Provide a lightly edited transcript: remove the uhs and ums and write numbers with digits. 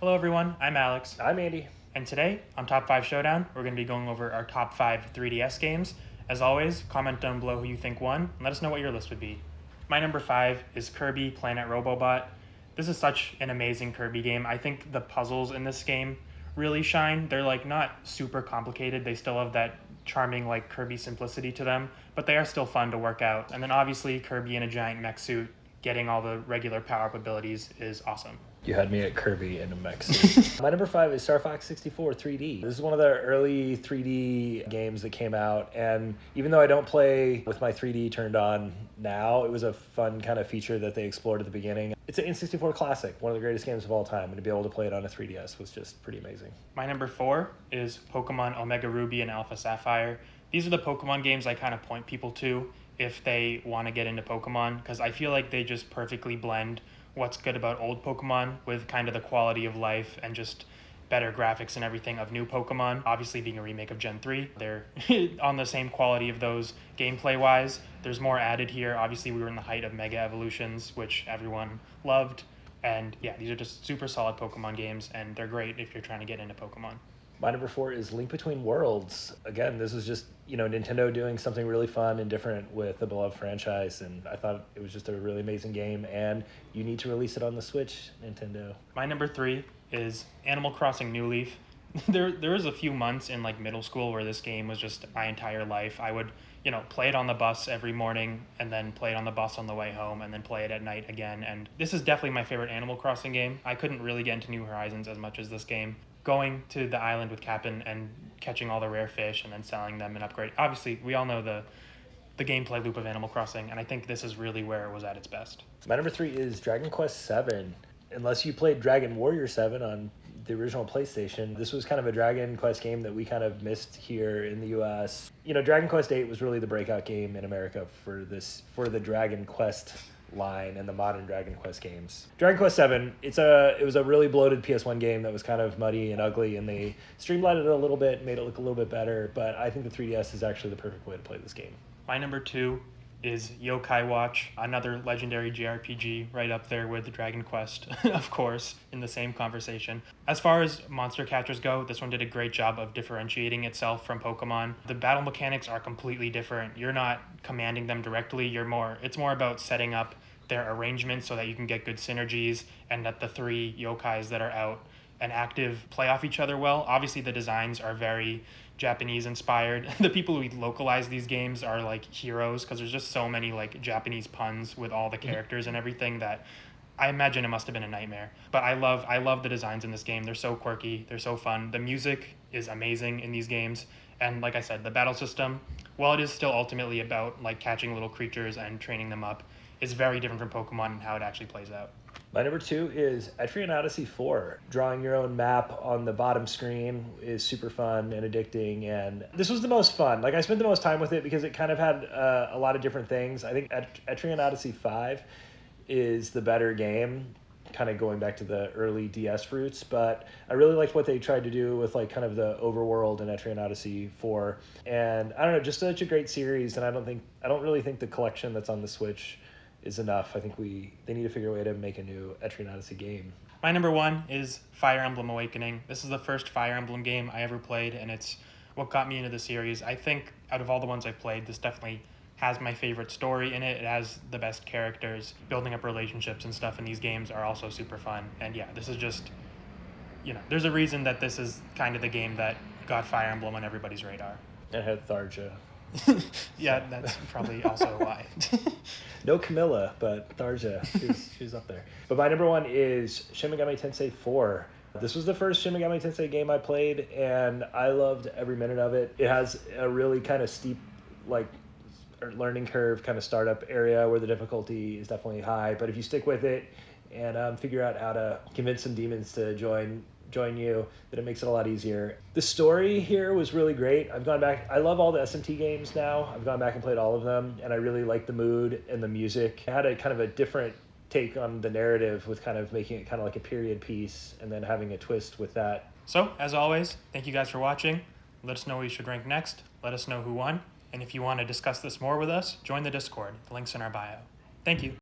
Hello everyone, I'm Alex. I'm Andy. And today, on Top 5 Showdown, we're going to be going over our top 5 3DS games. As always, comment down below who you think won, and let us know what your list would be. My number 5 is Kirby Planet Robobot. This is such an amazing Kirby game. I think the puzzles in this game really shine. They're not super complicated. They still have that charming Kirby simplicity to them, but they are still fun to work out. And then obviously Kirby in a giant mech suit getting all the regular power-up abilities is awesome. You had me at Kirby in a mech suit. My number 5 is Star Fox 64 3D. This is one of the early 3D games that came out, and even though I don't play with my 3D turned on now, it was a fun kind of feature that they explored at the beginning. It's an N64 classic, one of the greatest games of all time, and to be able to play it on a 3DS was just pretty amazing. My number 4 is Pokemon Omega Ruby and Alpha Sapphire. These are the Pokemon games I kind of point people to if they want to get into Pokemon, because I feel like they just perfectly blend what's good about old Pokemon with kind of the quality of life and just better graphics and everything of new Pokemon. Obviously being a remake of Gen 3, they're on the same quality of those gameplay-wise. There's more added here. Obviously we were in the height of Mega Evolutions, which everyone loved. And yeah, these are just super solid Pokemon games, and they're great if you're trying to get into Pokemon. My number 4 is Link Between Worlds. Again, this is just, Nintendo doing something really fun and different with the beloved franchise, and I thought it was just a really amazing game, and you need to release it on the Switch, Nintendo. My number 3 is Animal Crossing New Leaf. There was a few months in middle school where this game was just my entire life. I would, play it on the bus every morning and then play it on the bus on the way home and then play it at night again. And this is definitely my favorite Animal Crossing game. I couldn't really get into New Horizons as much as this game. Going to the island with Cap'n and catching all the rare fish and then selling them and upgrade. Obviously, we all know the gameplay loop of Animal Crossing, and I think this is really where it was at its best. My number 3 is Dragon Quest VII. Unless you played Dragon Warrior 7 on the original PlayStation, this was kind of a Dragon Quest game that we kind of missed here in the US. Dragon Quest VIII was really the breakout game in America for the Dragon Quest line and the modern Dragon Quest games. Dragon Quest VII, it was a really bloated PS1 game that was kind of muddy and ugly, and they streamlined it a little bit, made it look a little bit better, but I think the 3DS is actually the perfect way to play this game. My number 2 is Yokai Watch, another legendary JRPG right up there with Dragon Quest, of course, in the same conversation. As far as monster catchers go, this one did a great job of differentiating itself from Pokemon. The battle mechanics are completely different. You're not commanding them directly, it's more about setting up their arrangements so that you can get good synergies and that the three yokais that are out and active play off each other well. Obviously the designs are very Japanese inspired. The people who localize these games are heroes because there's just so many Japanese puns with all the characters and everything that I imagine it must have been a nightmare. But I love the designs in this game. They're so quirky, they're so fun. The music is amazing in these games. And like I said, the battle system, while it is still ultimately about catching little creatures and training them up, is very different from Pokemon and how it actually plays out. My number 2 is Etrian Odyssey 4. Drawing your own map on the bottom screen is super fun and addicting, and this was the most fun. I spent the most time with it because it kind of had a lot of different things. I think Etrian Odyssey 5 is the better game, kind of going back to the early DS roots, but I really liked what they tried to do with kind of the overworld in Etrian Odyssey 4. And I don't know, just such a great series, and I don't really think the collection that's on the Switch is enough. I think they need to figure a way to make a new Etrian Odyssey game. My number 1 is Fire Emblem Awakening. This is the first Fire Emblem game I ever played, and it's what got me into the series. I think out of all the ones I've played, this definitely has my favorite story in it. It has the best characters. Building up relationships and stuff in these games are also super fun. And yeah, this is just, there's a reason that this is kind of the game that got Fire Emblem on everybody's radar. It had Tharja. Yeah, that's probably also why. No Camilla, but Tharja, she's up there. But my number 1 is Shin Megami Tensei 4. This was the first Shin Megami Tensei game I played, and I loved every minute of it. It has a really kind of steep, learning curve kind of startup area where the difficulty is definitely high. But if you stick with it and figure out how to convince some demons to join you, that it makes it a lot easier. The story here was really great. I've gone back, I love all the SMT games now. I've gone back and played all of them, and I really like the mood and the music. It had a kind of a different take on the narrative with kind of making it kind of like a period piece and then having a twist with that. So, as always, thank you guys for watching. Let us know what you should rank next. Let us know who won. And if you want to discuss this more with us, join the Discord. The link's in our bio. Thank you.